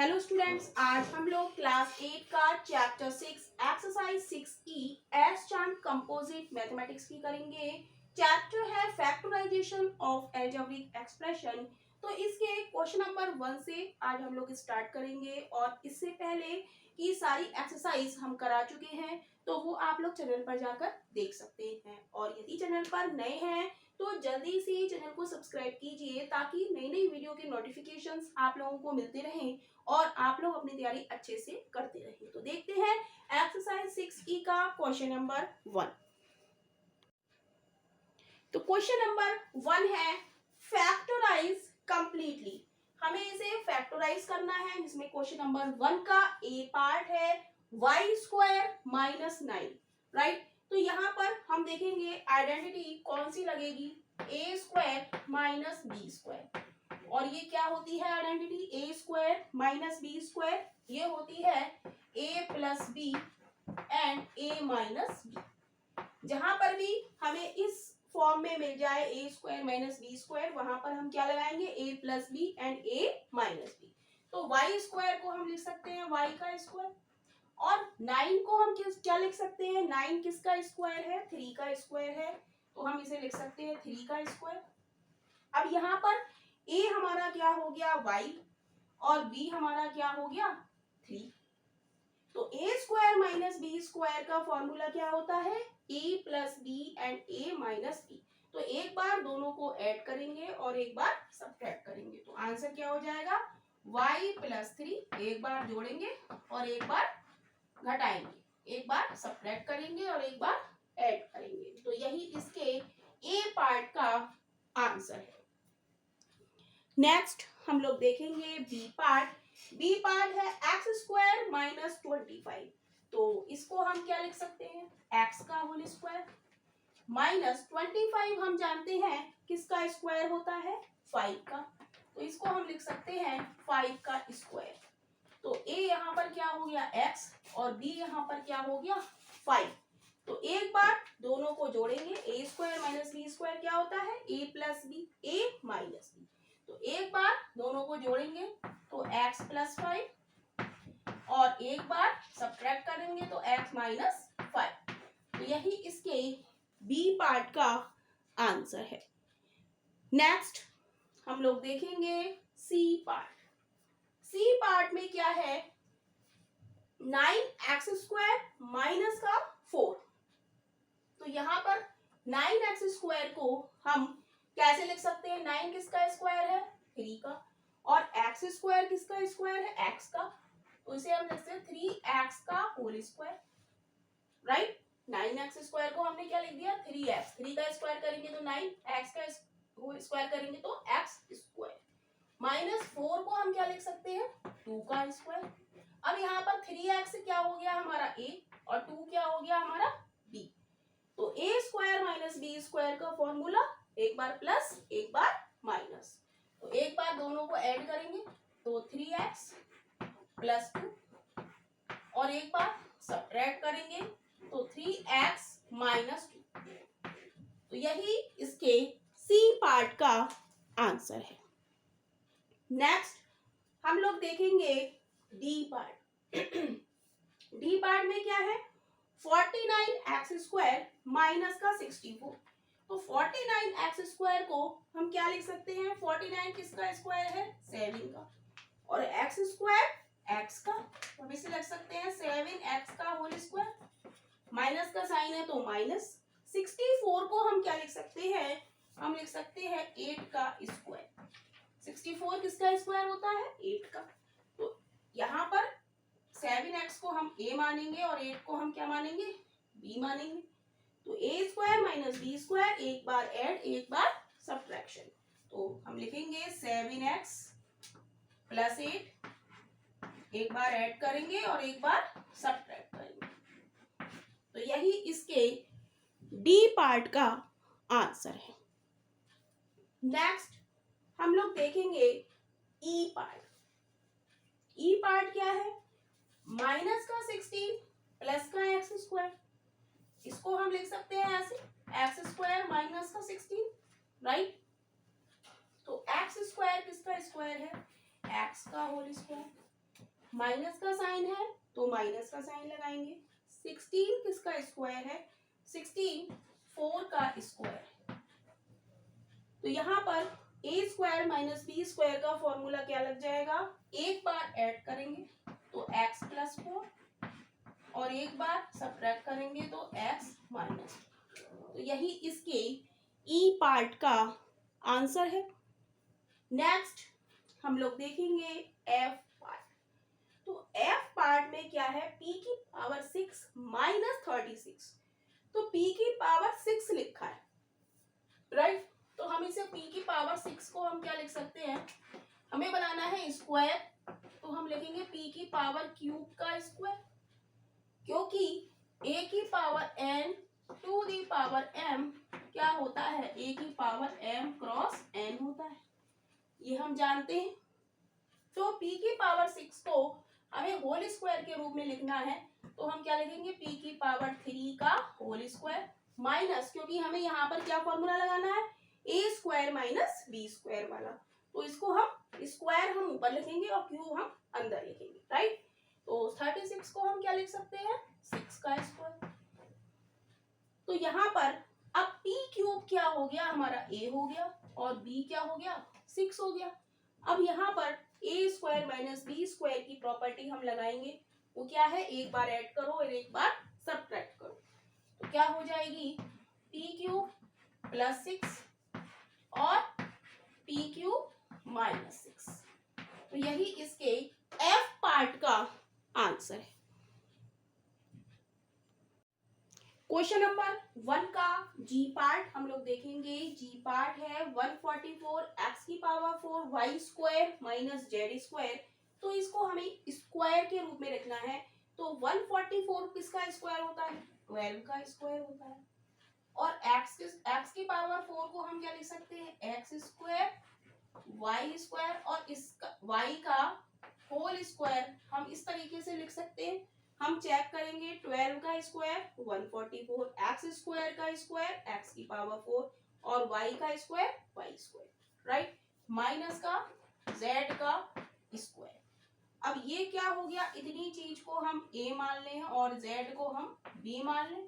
Hello students, आज हम लोग क्लास 8 का चैप्टर 6 एक्सरसाइज 6E एस चांद कंपोजिट मैथमेटिक्स की करेंगे। चैप्टर है फैक्टराइजेशन ऑफ अलजेब्रिक एक्सप्रेशन। तो इसके क्वेश्चन नंबर 1 से आज हम लोग स्टार्ट करेंगे और इससे पहले की सारी एक्सरसाइज हम करा चुके हैं, तो वो आप लोग चैनल पर जाकर देख सकते हैं। और यदि चैनल पर नए हैं तो जल्दी से चैनल को सब्सक्राइब कीजिए ताकि नई नई वीडियो के नोटिफिकेशंस आप लोगों को मिलते रहें और आप लोग अपनी तैयारी अच्छे से करते रहें। तो देखते हैं एक्सरसाइज 6E का क्वेश्चन नंबर 1। तो क्वेश्चन नंबर 1 है फैक्टराइज कंप्लीटली। हमें इसे फैक्टराइज करना है, जिसमें क्वेश्चन नंबर 1 का ए पार्ट है वाई स्क्वायर माइनस 9, राइट। तो यहाँ पर हम देखेंगे आइडेंटिटी कौन सी लगेगी, a square minus B square. और ये क्या होती है identity, a square minus B square, ये होती है a plus b and a minus b. जहां पर भी हमें इस फॉर्म में मिल जाए a square minus B square, वहां पर हम क्या लगाएंगे, a plus b and a minus b. तो वाई स्क्वायर को हम लिख सकते हैं वाई का स्क्वायर, और 9 को हम क्या लिख सकते हैं, 9 किसका स्क्वायर है, 3 का स्क्वायर है, तो हम इसे लिख सकते हैं 3 का स्क्वायर। अब यहाँ पर ए हमारा क्या हो गया y और b हमारा क्या हो गया 3। तो a square minus B square का फॉर्मूला क्या होता है, a plus b and a minus b. तो एक बार दोनों को ऐड करेंगे और एक बार सब्ट्रैक्ट करेंगे, तो आंसर क्या हो जाएगा y प्लस 3। एक बार जोड़ेंगे और एक बार घटाएंगे, एक बार सब्ट्रैक्ट करेंगे और एक बार ऐड करेंगे। तो यही इसके ए पार्ट का आंसर है। नेक्स्ट हम लोग देखेंगे बी पार्ट। बी पार्ट है एक्स स्क्वायर माइनस 25। तो इसको हम क्या लिख सकते हैं, एक्स का होल स्क्वायर माइनस 25। हम जानते हैं किसका स्क्वायर होता है, 5 का, तो इसको हम लिख सकते हैं 5 का स्क्वायर। तो ए यहाँ पर क्या हो गया एक्स और बी यहाँ पर क्या हो गया 5। तो एक बार दोनों को जोड़ेंगे, ए स्क्वायर माइनस बी स्क्वायर क्या होता है, a plus B A minus b. तो एक बार दोनों को जोड़ेंगे तो x प्लस 5 और एक बार सब्ट्रैक्ट करेंगे तो x माइनस 5। तो यही इसके बी पार्ट का आंसर है। नेक्स्ट हम लोग देखेंगे सी पार्ट। सी पार्ट में क्या है, 9x स्क्वायर माइनस का 4। तो यहाँ पर 9x स्क्वायर को हम कैसे लिख सकते हैं, 9 किसका स्क्वायर है 3 का, और x स्क्वायर किसका स्क्वायर है x का, तो इसे हम लिखते हैं 3x का whole square, right. 9x square को हमने क्या लिख दिया 3x, 3 का स्क्वायर करेंगे तो 9, x का होल स्क्वायर करेंगे तो x स्क्वायर, माइनस 4 को हम क्या लिख सकते हैं 2 का स्क्वायर। अब यहाँ पर 3x क्या हो गया हमारा a और 2 क्या हो गया हमारा b। तो a square minus B square का फॉर्मूला एक बार प्लस एक बार माइनस। तो एक बार दोनों को ऐड करेंगे तो 3x प्लस 2 और एक बार सब्ट्रैक्ट करेंगे तो 3x माइनस 2। तो यही इसके सी पार्ट का आंसर है। नेक्स्ट हम लोग देखेंगे डी पार्ट। डी पार्ट में क्या है, 49x स्क्वायर माइनस का 64। तो 49x स्क्वायर को हम क्या लिख सकते हैं, 49 किसका स्क्वायर है 7 का, और x स्क्वायर x का, तो हम इसे लिख सकते हैं 7x का होल स्क्वायर, माइनस का साइन है तो माइनस। 64 को हम क्या लिख सकते हैं, हम लिख सकते हैं 8 का स्क्वायर। 64 किसका स्क्वायर होता है 8 का। तो यहाँ पर 7x को हम a मानेंगे और 8 को हम क्या मानेंगे b मानेंगे। तो a square minus B square, एक बार ऐड एक बार सब्ट्रैक्शन। तो हम लिखेंगे 7x प्लस 8, एक बार ऐड करेंगे और एक बार सब्ट्रैक्ट करेंगे। तो यही इसके डी पार्ट का आंसर है। नेक्स्ट हम लोग देखेंगे ई पार्ट। ई पार्ट क्या है, माइनस का 16 प्लस का एक्स स्क्वायर। इसको हम लिख सकते हैं ऐसे एक्स स्क्वायर माइनस का 16, राइट। तो एक्स स्क्वायर किसका स्क्वायर है, एक्स का होल स्क्वायर माइनस का साइन है तो माइनस का साइन लगाएंगे। 16 किसका स्क्वायर है? 16 4 का स्क्वायर। तो यहाँ पर ए स्क्वायर माइनस बी स्क्वायर का फॉर्मूला क्या लग जाएगा? एक बार ऐड करेंगे तो एक्स प्लस 4 और एक बार सब्ट्रैक्ट करेंगे तो एक्स माइनस। तो यही इसके ई पार्ट का आंसर है। नेक्स्ट हम लोग देखेंगे एफ पार्ट। तो एफ पार्ट में क्या है? p की पावर 6 माइनस 36। तो p की पावर 6 लिखा है, राइट? तो हम इसे p की पावर 6 को हम क्या लिख सकते हैं? हमें बनाना है स्क्वायर, तो हम लिखेंगे p की पावर क्यूब का स्क्वायर, क्योंकि a की power n to the power m क्या होता है? a की पावर m क्रॉस n होता है, ये हम जानते हैं। तो p की पावर 6 को हमें होल स्क्वायर के रूप में लिखना है, तो हम क्या लिखेंगे? p की पावर 3 का होल स्क्वायर माइनस, क्योंकि हमें यहाँ पर क्या फॉर्मूला लगाना है? a square minus b square वाला। तो इसको हम स्क्वायर हम ऊपर लिखेंगे और क्यूब हम अंदर लिखेंगे, राइट? तो 36 को हम क्या लिख सकते हैं? 6 का स्क्वायर। तो यहाँ पर अब p क्यूब क्या हो गया? हमारा a हो गया और b क्या हो गया? 6 हो गया। अब यहाँ पर a square minus B square की प्रॉपर्टी हम लगाएंगे, वो क्या है? एक बार ऐड करो और एक बार सब्ट्रैक्ट करो। तो क्या हो जाएगी? p क्यूब प्लस 6 और p क्यूब माइनस 6। तो यही इसके f पार्ट का आंसर है। क्वेश्चन नंबर 1 का जी पार्ट हम लोग देखेंगे। जी पार्ट है 144 एक्स की power 4 Y square minus Z square. तो इसको हमें स्क्वायर के रूप में रखना है। तो 144 किसका स्क्वायर होता है? 12 का स्क्वायर होता है। और एक्स की पावर 4 को हम क्या लिख सकते हैं? एक्स स्क्वायर वाई स्क्वायर, और इसका वाई का होल स्क्वायर हम इस तरीके से लिख सकते हैं। हम चेक करेंगे 12 का स्क्वायर 144, एक्स स्क्वायर का स्क्वायर एक्स की पावर 4 और वाई का square Y square, right? Minus का जेड का स्क्वायर। अब ये क्या हो गया? इतनी चीज को हम a मान लें और z को हम b मान लें।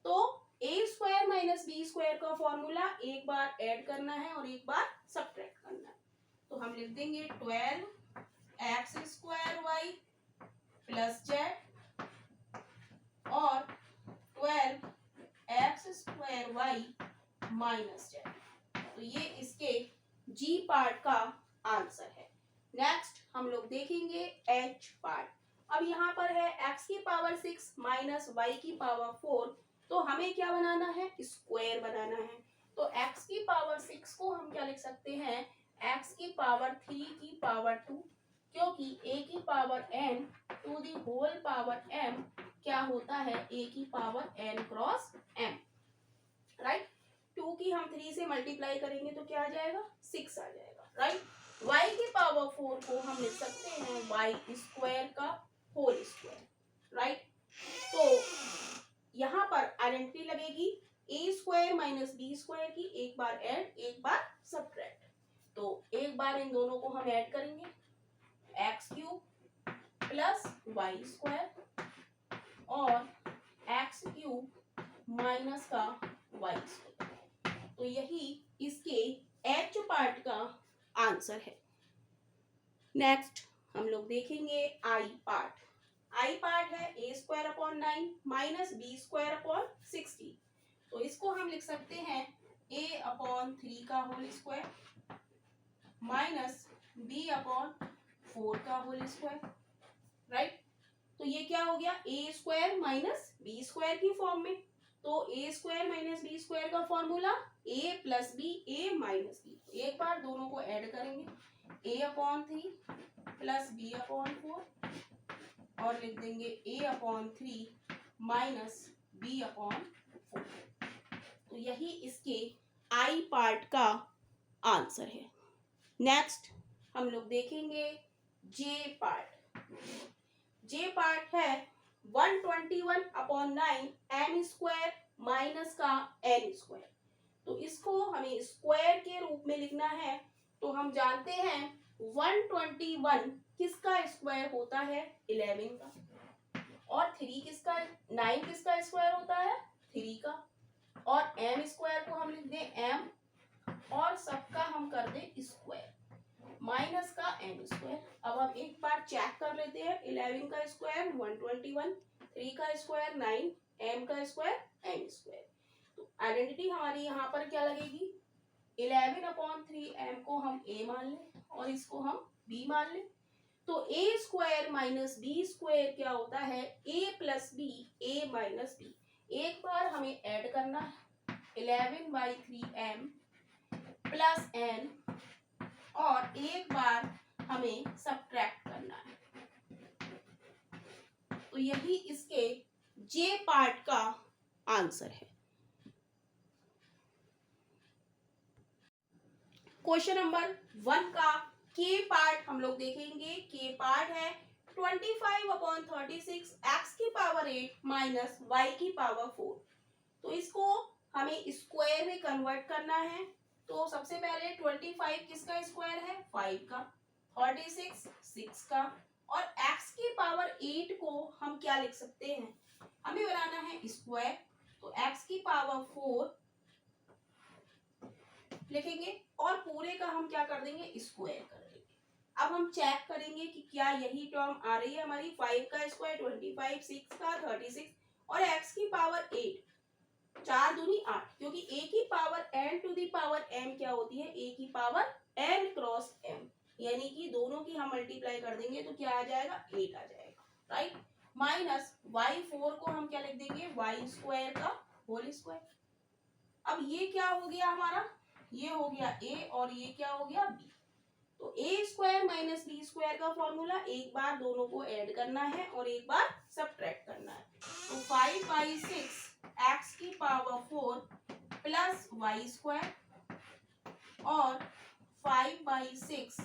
तो a square minus B square का फॉर्मूला एक बार ऐड करना है और एक बार सब्ट्रैक्ट करना है। तो हम लिख देंगे 12 X square Y plus Z और 12 X square Y minus Z. तो ये इसके जी पार्ट का आंसर है। नेक्स्ट हम लोग देखेंगे एच पार्ट। अब यहाँ पर है x की पावर 6 माइनस वाई की पावर 4। तो हमें क्या बनाना है? स्क्वायर बनाना है। तो x की पावर 6 को हम क्या लिख सकते हैं? x की पावर 3 की पावर 2, क्योंकि a की power n to the whole power m क्या होता है? a की power n cross m, right? 2 की हम 3 से मल्टीप्लाई करेंगे तो क्या आ जाएगा? 6 आ जाएगा, राइट? y की पावर 4 को हम लिख सकते हैं y स्क्वायर का होल स्क्वायर, राइट? तो यहाँ पर आइडेंटिटी लगेगी a square minus B square की, एक बार ऐड एक बार सब्ट्रैक्ट। तो एक बार इन दोनों को हम ऐड करेंगे, X cube plus Y square और एक्स क्यूब माइनस का वाई स्क्वायर। तो यही इसके एच पार्ट का आंसर है। नेक्स्ट हम लोग देखेंगे आई पार्ट। आई पार्ट है a square upon 9 minus B square upon 16। तो इसको हम लिख सकते हैं a अपॉन 3 का whole square minus b upon 4 का होल स्क्वायर, राइट? तो ये क्या हो गया? a square minus B square की फॉर्म में। तो a square minus B square का formula a plus b a minus b. एक बार दोनों को ऐड करेंगे, a upon 3 plus b upon 4 और लिख देंगे a upon 3 minus b upon 4। तो यही इसके आई पार्ट का आंसर है। नेक्स्ट हम लोग देखेंगे जे पार्ट। जे पार्ट है 121 अपॉन 9 एम स्क्वायर माइनस का एन स्क्वायर। तो इसको हमें स्क्वायर के रूप में लिखना है। तो हम जानते हैं 121 किसका स्क्वायर होता है 11 का, और 3 किसका 9 किसका स्क्वायर होता है 3 का, और m स्क्वायर को हम लिख दें m और सबका हम कर दें स्क्वायर माइनस का m स्क्वायर। अब हम एक बार चेक कर लेते हैं 11 का स्क्वायर 121, 3 का स्क्वायर 9, m का स्क्वायर m स्क्वायर। तो आइडेंटिटी हमारी यहाँ पर क्या लगेगी 11/3m को हम a मान लें और इसको हम b मान लें। तो a square minus b square क्या होता है a plus b a minus b। एक बार हमें ऐड करना है 11/3m प्लस n और एक बार हमें सब्ट्रैक्ट करना है। तो यही इसके j पार्ट का आंसर है। क्वेश्चन नंबर 1 का के पार्ट हम लोग देखेंगे। के पार्ट है 25/36 x की पावर 8 माइनस y की पावर 4। तो इसको हमें स्क्वायर में कन्वर्ट करना है। तो सबसे पहले 25 किसका स्क्वायर है 5 का, 36 6 का, और x की पावर 8 को हम क्या लिख सकते हैं, हमें बनाना है स्क्वायर। तो x की पावर 4 लिखेंगे और पूरे का हम क्या कर देंगे स्क्वायर कर देंगे। अब हम चेक करेंगे कि क्या यही टर्म आ रही है हमारी 5 का स्क्वायर 25, 6 का 36 और x की पावर 8, 4 दूनी 8, क्योंकि a की power n to the power m क्या होती है a की पावर n क्रॉस m, यानी कि दोनों की हम मल्टीप्लाई कर देंगे तो क्या आ जाएगा 8 आ जाएगा, राइट। माइनस y4 को हम क्या लिख देंगे y स्क्वायर का होल स्क्वायर। अब ये क्या हो गया हमारा, ये हो गया a और ये क्या हो गया b। तो a square minus b square का फॉर्मूला एक बार दोनों को ऐड करना है और एक बार सब्ट्रैक्ट करना है। तो 5/6 x की पावर 4 प्लस y स्क्वायर और 5/6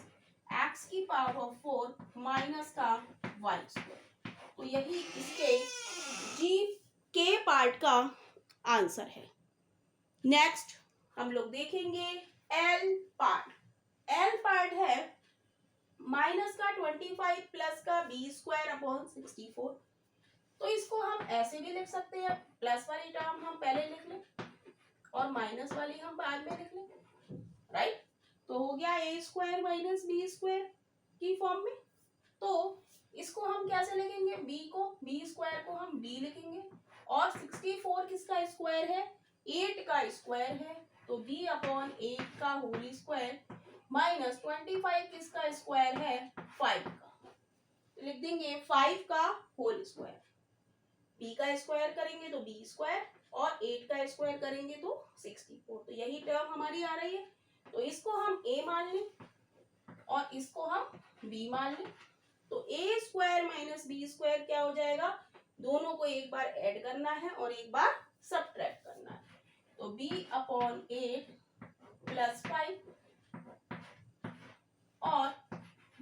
x की पावर 4 माइनस का y स्क्वायर। तो यही इसके जी के पार्ट का आंसर है। नेक्स्ट हम लोग देखेंगे एल पार्ट। एल पार्ट है माइनस का 25 प्लस का बी स्क्वायर अपॉन 64। तो इसको हम ऐसे भी लिख सकते हैं, प्लस वाली टर्म हम पहले लिख लें और माइनस वाली हम बाद में लिख लें, राइट। तो हो गया ए स्क्वायर माइनस बी स्क्वायर की फॉर्म में। तो इसको हम कैसे लिखेंगे, बी को बी स्क्वायर को हम बी लिखेंगे और 64 किसका स्क्वायर है 8 का स्क्वायर है, तो b अपॉन 8 का होल स्क्वायर माइनस 25 किसका स्क्वायर है 5 का, तो लिख देंगे 5 का होल स्क्वायर। b का स्क्वायर करेंगे तो b स्क्वायर और 8 का स्क्वायर करेंगे तो 64। तो यही टर्म हमारी आ रही है। तो इसको हम a मान लें और इसको हम b मान लें। तो a square minus b square क्या हो जाएगा, दोनों को एक बार ऐड करना है और एक बार सब्ट्रैक्ट करना है। तो b अपॉन 8 प्लस 5 और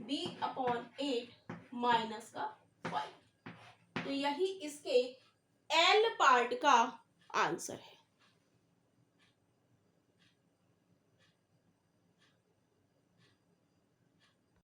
b अपॉन 8 माइनस का 5। तो यही इसके एल पार्ट का आंसर है।